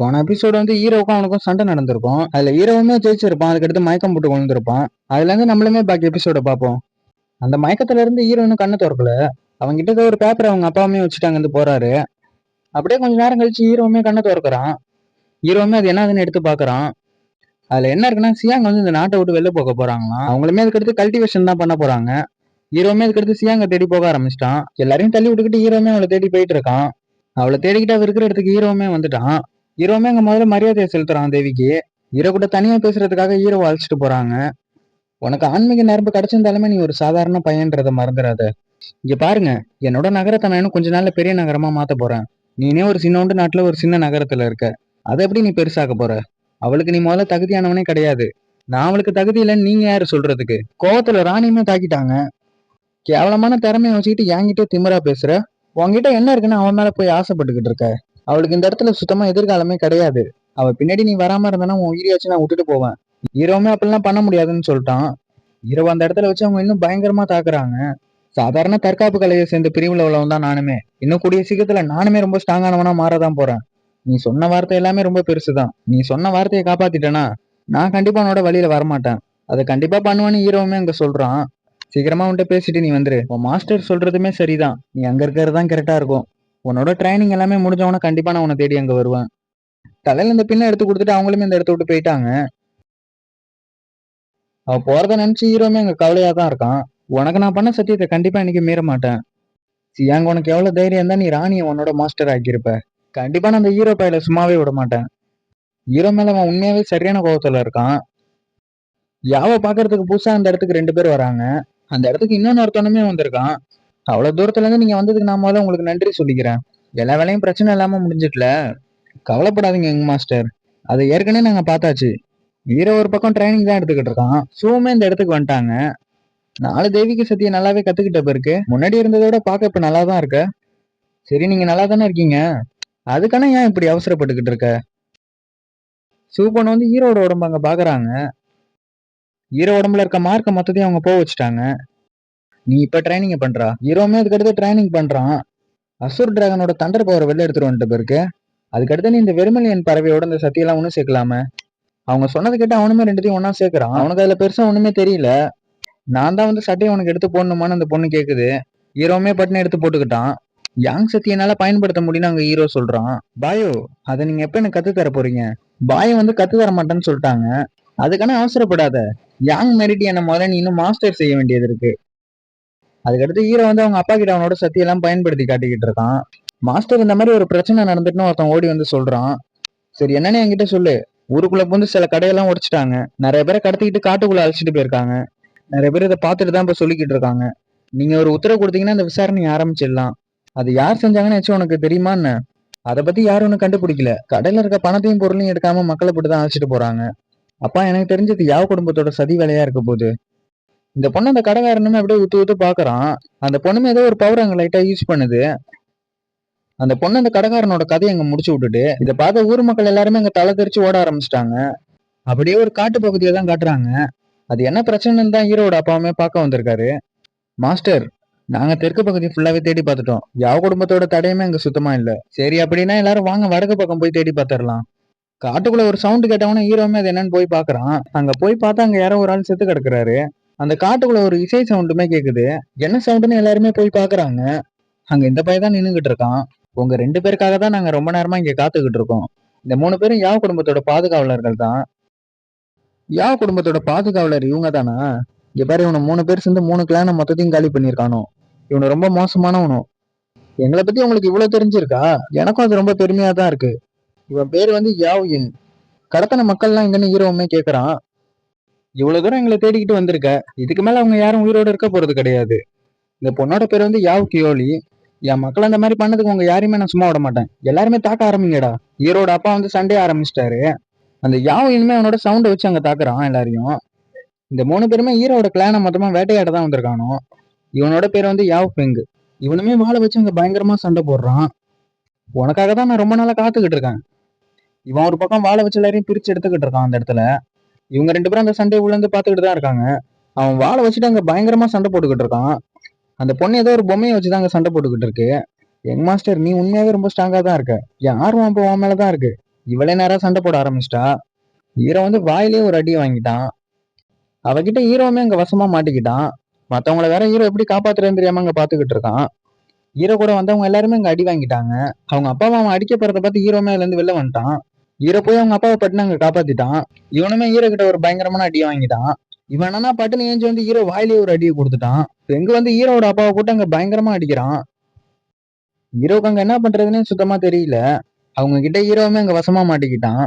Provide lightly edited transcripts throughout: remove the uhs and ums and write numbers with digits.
போன எபிசோடு வந்து ஹீரோவுக்கும் அவனுக்கும் சண்டை நடந்திருக்கும். அதுல ஹீரோவுமே ஜெயிச்சிருப்பான். அதுக்கடுத்து மயக்கம் போட்டு விழுந்திருப்பான். அதுல இருந்து நம்மளுமே பாக்கி எபிசோட பார்ப்போம். அந்த மயக்கத்துல இருந்து ஹீரோ இன்னும் கண்ணை திறக்கல. அவங்க கிட்ட ஒரு பேப்பர் அவங்க அப்பாவுமே வச்சுட்டாங்க வந்து போறாரு. அப்படியே கொஞ்ச நேரம் கழிச்சு ஹீரோவுமே கண்ணை திறக்கிறான். ஹீரோவுமே அது என்னதுன்னு எடுத்து பாக்குறான். அதுல என்ன இருக்குன்னா சியாங் வந்து இந்த நாட்டை விட்டு வெளில போக போறாங்களாம். அவங்களுமே அதுக்கடுத்து கல்டிவேஷன் தான் பண்ண போறாங்க. ஹீரோவுமே அதுக்கடுத்து சியாங்க தேடி போக ஆரம்பிச்சிட்டான். எல்லாரையும் தள்ளி விட்டுக்கிட்டு ஹீரோவுமே அவளை தேடி போயிட்டு இருக்கான். அவளை தேடிக்கிட்டு அவ இருக்கிற இடத்துக்கு ஹீரோவுமே வந்துட்டான். ஹீரோவுமே அங்க முதல்ல மரியாதையை செலுத்துறான் தேவிக்கு. ஹீரோ கூட தனியா பேசுறதுக்காக ஹீரோவை அழைச்சிட்டு போறாங்க. உனக்கு ஆன்மீக நரம்பு கிடைச்சிருந்தாலுமே நீ ஒரு சாதாரண பையன்றத மறந்துடாத. இங்க பாருங்க, என்னோட நகரத்தை நான் இன்னும் கொஞ்ச நாள்ல பெரிய நகரமா மாத்த போறேன். நீனே ஒரு சின்னோண்டு நாட்டுல ஒரு சின்ன நகரத்துல இருக்க. அதை எப்படி நீ பெருசாக்க போற? அவளுக்கு நீ முதல்ல தகுதியானவனே கிடையாது. நான் அவளுக்கு தகுதி இல்லைன்னு நீங்க யாரு சொல்றதுக்கு? கோவத்துல ராணியுமே தாக்கிட்டாங்க. கேவலமான திறமையை வச்சுக்கிட்டு என்கிட்ட திமிரா பேசுற. உன்கிட்ட என்ன இருக்குன்னு அவன் மேல போய் ஆசைப்பட்டுக்கிட்டு இருக்க. அவளுக்கு இந்த இடத்துல சுத்தமா எதிர்காலமே கிடையாது. அவ பின்னாடி நீ வராம இருந்தானா உன் உயிரியாச்சும் நான் விட்டுட்டு போவேன். ஹீரோவுமே அப்படிலாம் பண்ண முடியாதுன்னு சொல்லிட்டான். ஹீரோ அந்த இடத்துல வச்சு அவங்க இன்னும் பயங்கரமா தாக்குறாங்க. சாதாரண தற்காப்பு கலையை சேர்ந்த பிரிவுல உள்ளவன் தான் நானுமே. இன்னும் கூடிய சீக்கிரத்துல நானுமே ரொம்ப ஸ்ட்ராங்கானவனா மாறதான் போறேன். நீ சொன்ன வார்த்தை எல்லாமே ரொம்ப பெருசுதான். நீ சொன்ன வார்த்தையை காப்பாத்திட்டேனா நான் கண்டிப்பா உன்னோட வழியில வரமாட்டேன். அதை கண்டிப்பா பண்ணுவேன்னு ஹீரோவுமே அங்க சொல்றான். சீக்கிரமா உன்கிட்ட பேசிட்டு நீ வந்துரு. உன் மாஸ்டர் சொல்றதுமே சரிதான். நீ அங்க இருக்கிறது தான் கரெக்டா இருக்கும். உன்னோட ட்ரைனிங் எல்லாமே முடிஞ்சவன கண்டிப்பா நான் உன்னை தேடி அங்க வருவேன். தலையில இந்த பின்ன எடுத்து கொடுத்துட்டு அவங்களுமே இந்த இடத்த விட்டு போயிட்டாங்க. அவ போறத நினைச்சு ஹீரோமே அங்க கவலையா தான் இருக்கான். உனக்கு நான் பண்ண சத்தியத்தை கண்டிப்பா இன்னைக்கு மீற மாட்டேன். சியாங்க உனக்கு எவ்வளவு தைரியம் இருந்தா நீ ராணியை உன்னோட மாஸ்டர் ஆக்கியிருப்ப. கண்டிப்பா நான் அந்த ஹீரோ பையில சும்மாவே விட மாட்டேன். ஹீரோ மேல அவன் உண்மையாவே சரியான கோபத்துல இருக்கான். யாவ பாக்குறதுக்கு புதுசா அந்த இடத்துக்கு 2 பேர் வராங்க. அந்த இடத்துக்கு இன்னொன்னு ஒருத்தனுமே வந்திருக்கான். அவ்வளவு தூரத்துல இருந்து நீங்க வந்ததுக்கு நான் முதல்ல உங்களுக்கு நன்றி சொல்லிக்கிறேன். எல்லா வேலையும் பிரச்சனை இல்லாம முடிஞ்சிட்டல. கவலைப்படாதீங்க யங் மாஸ்டர். அதை ஏற்கனவே நாங்க பார்த்தாச்சு. ஹீரோ ஒரு பக்கம் ட்ரைனிங் தான் எடுத்துக்கிட்டு இருக்கான். ஷூமே இந்த இடத்துக்கு வந்துட்டாங்க. 4 தெய்வீக சக்தியை நல்லாவே கத்துக்கிட்ட பிறகு முன்னாடி இருந்ததோட பார்க்க இப்ப நல்லா தான் இருக்க. சரி நீங்க நல்லா தானே இருக்கீங்க. அதுக்கான ஏன் இப்படி அவசரப்பட்டுக்கிட்டு இருக்க? ஷூ பொண்ணு வந்து ஹீரோட உடம்பு அங்க பாக்குறாங்க. ஹீரோ உடம்புல இருக்க மார்க்க மொத்தத்தையும் அவங்க போக வச்சுட்டாங்க. நீ இப்ப ட்ரைனிங் பண்றா. ஹீரோமே அதுக்கடுத்து ட்ரைனிங் பண்றான். அசுர் டிராகனோட தண்டர் பவர் வெளில எடுத்துட்டு வந்துட்ட பிறகு அதுக்கடுத்து நீ இந்த வெறுமலியன் பறவையோட இந்த சத்தியெல்லாம் ஒன்னும் சேர்க்கலாம. அவங்க சொன்னது கேட்டு அவனுமே 2த்தையும் ஒன்னா சேர்க்கிறான். அவனுக்கு அதுல பெருசா ஒண்ணுமே தெரியல. நான் தான் வந்து சட்டையை உனக்கு எடுத்து போடணுமான்னு அந்த பொண்ணு கேக்குது. ஹீரோமே பட்டுன்னு எடுத்து போட்டுக்கிட்டான். யாங் சக்தி என்னால பயன்படுத்த முடியும்னு அங்க ஹீரோ சொல்றான். பாயோ, அதை நீங்க எப்ப எனக்கு கத்து தர போறீங்க? பாயம் வந்து கத்து தர மாட்டேன்னு சொல்லிட்டாங்க. அதுக்கான அவசரப்படாத. யாங் மெரிடியனை முதல்ல நீ இன்னும் மாஸ்டர் செய்ய வேண்டியது இருக்கு. அதுக்கடுத்து ஹீரோ வந்து அவங்க அப்பா கிட்ட அவனோட சக்தியெல்லாம் பயன்படுத்தி காட்டிக்கிட்டு இருக்கான். மாஸ்டர் இந்த மாதிரி ஒரு பிரச்சனை நடந்துட்டுன்னு ஒருத்தன் ஓடி வந்து சொல்றான். சரி என்னன்னு என்கிட்ட சொல்லு. ஊருக்குள்ள புந்து சில கடையெல்லாம் உடைச்சிட்டாங்க. நிறைய பேரை கடத்திக்கிட்டு காட்டுக்குள்ள அழைச்சிட்டு போயிருக்காங்க. நிறைய பேர் இதை பார்த்துட்டு தான் இப்ப சொல்லிக்கிட்டு இருக்காங்க. நீங்க ஒரு உத்தரவு கொடுத்தீங்கன்னா இந்த விசாரணையை ஆரம்பிச்சிடலாம். அது யார் செஞ்சாங்கன்னு வச்சு உனக்கு தெரியுமா என்ன? அதை பத்தி யாரும் ஒன்னும் கண்டுபிடிக்கல. கடையில இருக்க பணத்தையும் பொருளையும் எடுக்காம மக்களை போட்டு தான் அழைச்சிட்டு போறாங்க. அப்பா எனக்கு தெரிஞ்சது யாவ குடும்பத்தோட சதி வேலையா இருக்க போகுது. இந்த பொண்ணு அந்த கடைக்காரனுமே அப்படியே ஊத்து ஊத்து பாக்குறான். அந்த பொண்ணுமே ஏதோ ஒரு பவர் அங்க லைட்டா யூஸ் பண்ணுது. அந்த பொண்ணு அந்த கடைக்காரனோட கதையை அங்க முடிச்சு விட்டுட்டு இதை பார்த்த ஊர் மக்கள் எல்லாருமே அங்க தலை தெரிச்சு ஓட ஆரம்பிச்சிட்டாங்க. அப்படியே ஒரு காட்டு பகுதியை தான் காட்டுறாங்க. அது என்ன பிரச்சனைன்னு தான் ஹீரோட அப்பாவுமே பார்க்க வந்திருக்காரு. மாஸ்டர், நாங்க தெற்கு பகுதி ஃபுல்லாவே தேடி பார்த்துட்டோம். யாவ குடும்பத்தோட தடையுமே அங்க சுத்தமா இல்ல. சரி அப்படின்னா எல்லாரும் வாங்க வடக்கு பக்கம் போய் தேடி பார்த்துடலாம். காட்டுக்குள்ள ஒரு சவுண்ட் கேட்டவன ஹீரோமே அது என்னன்னு போய் பாக்குறான். அங்க போய் பார்த்தா அங்க யாரோ ஒரு ஆள் செத்து கிடக்குறாரு. அந்த காட்டுக்குள்ள ஒரு இசை சவுண்டுமே கேக்குது. என்ன சவுண்டுன்னு எல்லாருமே போய் பாக்குறாங்க. அங்க இந்த பையன் தான் நின்னுகிட்டு இருக்கான். உங்க 2 பேருக்காக தான் நாங்க ரொம்ப நேரமா இங்க காத்துக்கிட்டு இருக்கோம். இந்த 3 பேரும் யாவ குடும்பத்தோட பாதுகாவலர்கள் தான். யாவ குடும்பத்தோட பாதுகாவலர் இவங்க தானா? இங்க பாரு, இவனை 3 பேர் சேர்ந்து 3 கிளான மொத்தத்தையும் காலி பண்ணிருக்கானோ. இவனு ரொம்ப மோசமானவனும். எங்களை பத்தி உங்களுக்கு இவ்வளவு தெரிஞ்சிருக்கா? எனக்கும் அது ரொம்ப பெருமையா தான் இருக்கு. இவன் பேர் வந்து யாவ் இன். கடத்தன மக்கள்லாம் எங்கன்னு ஹீரோவுமே கேக்குறான். இவ்வளவு தூரம் எங்களை தேடிக்கிட்டு வந்திருக்க. இதுக்கு மேல அவங்க யாரும் உயிரோட இருக்க போறது கிடையாது. இந்த பொண்ணோட பேர் வந்து யாவ் கியோலி. என் மக்கள் அந்த மாதிரி பண்ணதுக்கு உங்க யாரையுமே நான் சும்மா விட மாட்டேன். எல்லாருமே தாக்க ஆரம்பிங்கடா. ஹீரோட அப்பா வந்து சண்டே ஆரம்பிச்சிட்டாரு. அந்த யாவ் இனிமே அவனோட சவுண்டை வச்சு அங்க தாக்குறான் எல்லாரையும். இந்த 3 பேருமே ஹீரோட கிளான மொத்தமா வேட்டையாட தான் வந்திருக்கானோ. இவனோட பேர் வந்து யாவ் பெங். இவனுமே வாழை வச்சு அங்க பயங்கரமா சண்டை போடுறான். உனக்காக தான் நான் ரொம்ப நாளா காத்துக்கிட்டு இருக்கேன். இவன் ஒரு பக்கம் வாழை வச்சு எல்லாரையும் பிரிச்சு எடுத்துக்கிட்டு இருக்கான் அந்த இடத்துல. இவங்க 2 பேரும் அந்த சண்டையை உள்ள இருந்து பாத்துக்கிட்டு தான் இருக்காங்க. அவன் வாழை வச்சுட்டு அங்க பயங்கரமா சண்டை போட்டுக்கிட்டு இருக்கான். அந்த பொண்ணு ஏதோ ஒரு பொம்மையை வச்சுதான் அங்க சண்டை போட்டுக்கிட்டு இருக்கு. யங் மாஸ்டர், நீ உண்மையாவே ரொம்ப ஸ்ட்ராங்கா தான் இருக்க. என் ஆர்வம் இப்போ உன் மேலதான் இருக்கு. இவளே நேரம் சண்டை போட ஆரம்பிச்சிட்டா. ஹீரோ வந்து வாயிலேயே ஒரு அடி வாங்கிட்டான். அவகிட்ட ஹீரோவுமே அங்க வசமா மாட்டிக்கிட்டான். மத்தவங்கள வேற ஹீரோ எப்படி காப்பாத்துறதுன்னு தெரியாம அங்க பாத்துக்கிட்டு இருக்கான். ஹீரோ கூட வந்தவங்க எல்லாருமே அங்க அடி வாங்கிட்டாங்க. அவங்க அப்பாவை அவன் அடிக்க போறத பார்த்து ஹீரோமே அதுல இருந்து வெளில வந்துட்டான். ஹீரோ போய் அவங்க அப்பாவை பட்டுன்னு அங்க காப்பாத்திட்டான். இவனுமே ஹீரோ கிட்ட ஒரு பயங்கரமான அடி வாங்கிட்டான். இவன் என்னன்னா பட்டுன்னு ஏஞ்சி வந்து ஹீரோ வாயிலேயே ஒரு அடியை கொடுத்துட்டான். எங்க வந்து ஹீரோட அப்பாவை போட்டு அங்க பயங்கரமா அடிக்கிறான். ஹீரோக்கு அங்க என்ன பண்றதுன்னு சுத்தமா தெரியல. அவங்க கிட்ட ஹீரோவுமே அங்க வசமா மாட்டிக்கிட்டான்.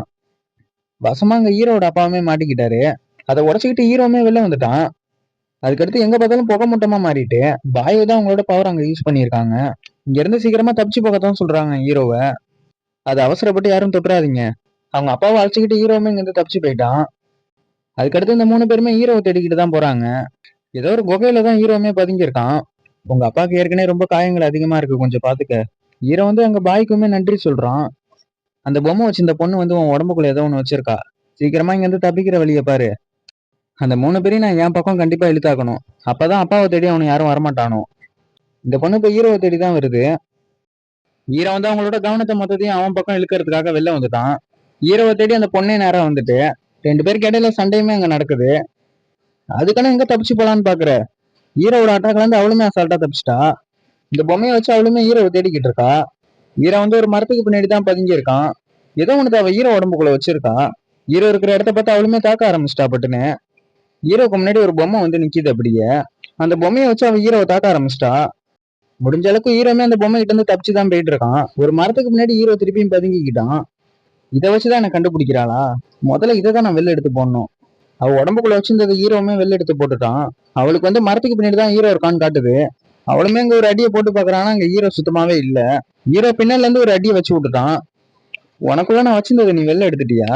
வசமா அங்க ஹீரோட அப்பாவுமே மாட்டிக்கிட்டாரு. அதை உடச்சுக்கிட்டு ஹீரோவுமே வெளில வந்துட்டான். அதுக்கடுத்து எங்க பார்த்தாலும் புகை மூட்டமா மாறிட்டு பாயு தான் அவங்களோட பவர் அங்க யூஸ் பண்ணியிருக்காங்க. இங்க இருந்து சீக்கிரமா தப்பிச்சு போகத்தான் சொல்றாங்க ஹீரோவை. அது அவசரப்பட்டு யாரும் தொட்டுறாதீங்க. அவங்க அப்பாவை அழைச்சிக்கிட்டு ஹீரோவுமே இங்க இருந்து தப்பிச்சு போயிட்டான். அதுக்கடுத்து இந்த 3 பேருமே ஹீரோவை தேடிக்கிட்டு தான் போறாங்க. ஏதோ ஒரு குகையில தான் ஹீரோவுமே பதுங்கியிருக்கான். உங்க அப்பாவுக்கு ஏற்கனவே ரொம்ப காயங்கள் அதிகமா இருக்கு, கொஞ்சம் பாத்துக்க. ஹீரோ வந்து அங்க பாய்க்குமே நன்றி சொல்றான். அந்த பொம்மை வச்சு இந்த பொண்ணு வந்து உன் உடம்புக்குள்ள ஏதோ ஒண்ணு வச்சிருக்கா. சீக்கிரமா இங்க இருந்து தப்பிக்கிற வழியை பாரு. அந்த 3 பேரையும் நான் என் பக்கம் கண்டிப்பா இழுத்தாக்கணும். அப்பதான் அப்பாவை தேடி அவனு யாரும் வரமாட்டானோ. இந்த பொண்ணு இப்ப ஹீரோவை தேடி தான் வருது. ஹீரோ வந்து அவங்களோட கவனத்தை மொத்தத்தையும் அவன் பக்கம் இழுக்கிறதுக்காக வெளில வந்துட்டான். ஹீரோவை தேடி அந்த பொண்ணே நேரம் வந்துட்டு 2 பேருக்கு இடையில சண்டையுமே அங்க நடக்குது. அதுக்கான எங்க தப்பிச்சு போலான்னு பாக்குற. ஹீரோவோட அட்டாக்ல இருந்து அவளுமே அசால்ட்டா தப்பிச்சிட்டா. இந்த பொம்மையை வச்சு அவளுமே ஹீரோவை தேடிக்கிட்டு இருக்கா. ஹீரோ வந்து ஒரு மரத்துக்கு பின்னாடி தான் பதுங்கி இருக்கான். ஏதோ ஒன்று அவ ஹீரோ உடம்புக்குள்ள வச்சிருக்கா. ஹீரோ இருக்கிற இடத்த பார்த்து அவளுமே தாக்க ஆரம்பிச்சிட்டா பட்டுன்னு. ஹீரோக்கு முன்னாடி ஒரு பொம்மை வந்து நிக்குது அப்படியே. அந்த பொம்மையை வச்சு அவ ஹீரோவை தாக்க ஆரம்பிச்சிட்டா. முடிஞ்ச அளவுக்கு ஹீரோமே அந்த பொம்மை கிட்ட இருந்து தப்பிச்சுதான் போயிட்டு இருக்கான். ஒரு மரத்துக்கு முன்னாடி ஹீரோ திருப்பியும் பதுங்கிக்கிட்டான். இதை வச்சுதான் என்ன கண்டுபிடிக்கிறாளா? முதல்ல இதை தான் நான் வெளில எடுத்து போடணும். அவ உடம்புக்குள்ள வச்சிருந்தது ஹீரோவுமே வெளில எடுத்து போட்டுட்டான். அவளுக்கு வந்து மரத்துக்கு பின்னாடி தான் ஹீரோ இருக்கான்னு காட்டுது. அவளுமே அங்க ஒரு அடியை போட்டு பாக்குறான்னா அங்க ஹீரோ சுத்தமாவே இல்ல. ஹீரோ பின்னால இருந்து ஒரு அடியை வச்சு விட்டுட்டான். உனக்குள்ள நான் வச்சிருந்தது நீ வெளில எடுத்துட்டியா?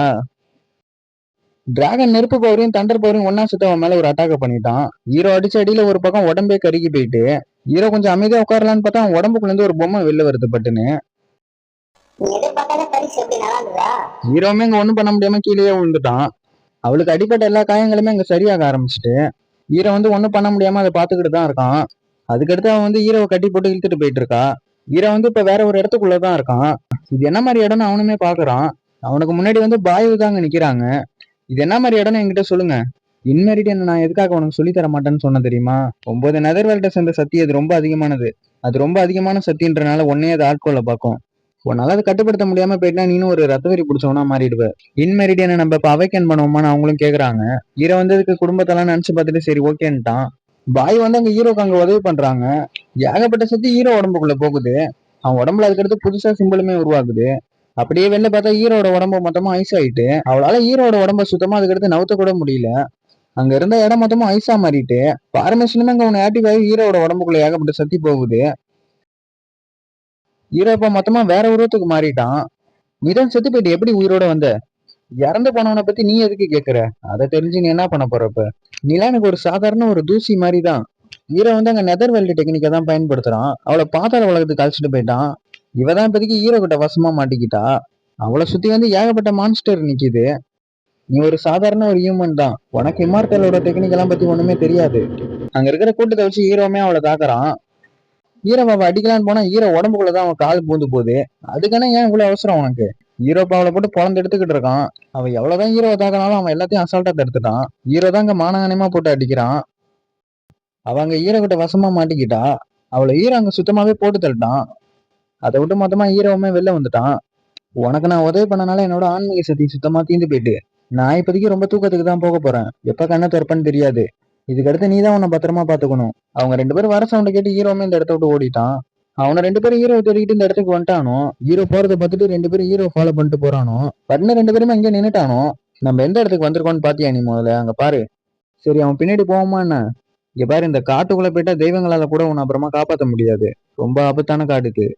டிராகன் நெருப்பு பவரையும் தண்டர் பவரையும் ஒன்னா சுத்த அவன் மேல ஒரு அட்டாக் பண்ணிட்டான். ஹீரோ அடிச்ச அடியில ஒரு பக்கம் உடம்பே கருகி போயிட்டு ஹீரோ கொஞ்சம் அமைதியா உட்காரலான்னு பார்த்தா அவன் உடம்புக்குள்ள இருந்து ஒரு பொம்மை வெளில வருது பட்டுன்னு. ஹீரோவுமே அங்க ஒண்ணும் பண்ண முடியாம கீழே விழுந்துட்டான். அவளுக்கு அடிப்பட்ட எல்லா காயங்களுமே அங்க சரியாக ஆரம்பிச்சுட்டு ஹீரோ வந்து ஒண்ணும் பண்ண முடியாம அதை பாத்துக்கிட்டு தான் இருக்கான். அதுக்கடுத்து அவன் வந்து ஹீரோவை கட்டி போட்டு இழுத்துட்டு போயிட்டு இருக்கா. ஹீரோ வந்து இப்ப வேற ஒரு இடத்துக்குள்ளதான் இருக்கான். இது என்ன மாதிரி இடம்னு அவனுமே பாக்குறான். அவனுக்கு முன்னாடி வந்து பாயு தாங்க நிக்கிறாங்க. இது என்ன மாதிரி இடம்னு என்கிட்ட சொல்லுங்க. இன்மெரிடியன் நான் எதுக்காக உனக்கு சொல்லி தர மாட்டேன்னு சொன்ன தெரியுமா? 9 நெதர்வேல்ட சேர்ந்த சக்தி அது ரொம்ப அதிகமானது. அது ரொம்ப அதிகமான சக்தின்றனால உன்னையே அது ஆட்கொள்ள பார்க்கும். உன்னால அதை கட்டுப்படுத்த முடியாம போயிட்டா நீனும் ஒரு ரத்தவெறி பிடிச்சவனா மாறிடுவ. இன்மெரிடியனை நம்ம இப்ப அவைக்கன் பண்ணுவோமான்னு அவங்களும் கேக்குறாங்க. ஹீரோ வந்து இதுக்கு குடும்பத்தெல்லாம் நினைச்சு பார்த்துட்டு சரி ஓகேன்ட்டான். பாய் வந்து அங்க ஹீரோக்கு அங்க உதவி பண்றாங்க. ஏகப்பட்ட சக்தி ஹீரோ உடம்புக்குள்ள போகுது. அவன் உடம்புல அதுக்கடுத்து புதுசா சிம்பிளுமே உருவாகுது. அப்படியே வெளில பார்த்தா ஹீரோட உடம்பு மொத்தமா ஐஸ் ஆயிட்டு அவளால ஹீரோட உடம்ப சுத்தமா அதுக்கடுத்து நவுத்த கூட முடியல. அங்க இருந்த இடம் மொத்தமா ஐஸா மாறிட்டு பார்மேஷனுமே அங்க ஒன்னு ஆக்டிவ் ஆகி ஹீரோட உடம்புக்குள்ள ஏகப்பட்ட சக்தி போகுது. ஹீரோ இப்ப மொத்தமா வேற உருவத்துக்கு மாறிட்டான். நீதான் செத்து போயிட்டு எப்படி உயிரோட வந்த? இறந்து போனவனை பத்தி நீ எதுக்கு கேக்குற? அதை தெரிஞ்சு நீ என்ன பண்ண போறப்ப? நீலாம் எனக்கு ஒரு சாதாரண ஒரு தூசி மாதிரி தான். ஹீரோ வந்து அங்க நெதர் வேல்டு டெக்னிக்கை தான் பயன்படுத்துறான். அவளை பாதாள உலகத்துக்கு அழைச்சிட்டு போயிட்டான். இவதான் இப்போதைக்கு ஹீரோ கிட்ட வசமா மாட்டிக்கிட்டா. அவளை சுத்தி வந்து ஏகப்பட்ட மான்ஸ்டர் நிக்குது. நீ ஒரு சாதாரண ஒரு ஹியூமன் தான். உனக்கு இம்மார்டலோட டெக்னிக் எல்லாம் பத்தி ஒண்ணுமே தெரியாது. அங்க இருக்கிற கூட்டத்தை வச்சு ஹீரோமே அவளை தாக்குறான். ஹீரோவை அடிக்கலான்னு போனா ஹீரோ உடம்புக்குள்ளதான் அவன் கால் பூந்து போகுது. அதுக்கான ஏன் இவ்வளவு அவசரம் உனக்கு? ஹீரோ அவளை போட்டு பொழந்து எடுத்துக்கிட்டு இருக்கான். அவன் எவ்வளவுதான் ஹீரோவை தாக்கினாலும் அவன் எல்லாத்தையும் அசால்ட்டா தடுத்துட்டான். ஹீரோ தான் அங்க மானகனமா போட்டு அடிக்கிறான். அவங்க ஹீரோ கிட்ட வசமா மாட்டிக்கிட்டா. அவளை ஹீரோ அங்க சுத்தமாவே போட்டு தள்ளிட்டான். அதை விட்டு மொத்தமா ஹீரோவுமே வெளில வந்துட்டான். உனக்கு நான் உதவி பண்ணனால என்னோட ஆன்மீக சக்தி சுத்தமா தீந்து போயிட்டு நான் இப்போதைக்கு ரொம்ப தூக்கத்துக்கு தான் போக போறேன். எப்ப கண்ணை திறப்பேன்னு தெரியாது. இதுக்கடுத்து நீ தான் உன்னை பத்திரமா பாத்துக்கணும். அவங்க 2 பேரும் வர சவுண்டை கேட்டு ஹீரோவுமே இந்த இடத்த விட்டு ஓடிட்டான். அவனை 2 பேரும் ஹீரோ தேடிக்கிட்டு இந்த இடத்துக்கு வந்துட்டானோ. ஹீரோ போறதை பார்த்துட்டு 2 பேரும் ஹீரோ ஃபாலோ பண்ணிட்டு போறானோ. பட்ன 2 பேருமே அங்கே நின்னுட்டானோ. நம்ம எந்த இடத்துக்கு வந்திருக்கோம்னு பாத்தியா நீ முதல்ல? அங்க பாரு. சரி அவன் பின்னாடி போவோமா என்ன? இங்க பாரு, இந்த காட்டுக்குள்ள போயிட்டா தெய்வங்களால கூட உன்னை அப்புறமா காப்பாற்ற முடியாது. ரொம்ப ஆபத்தான காடு இது.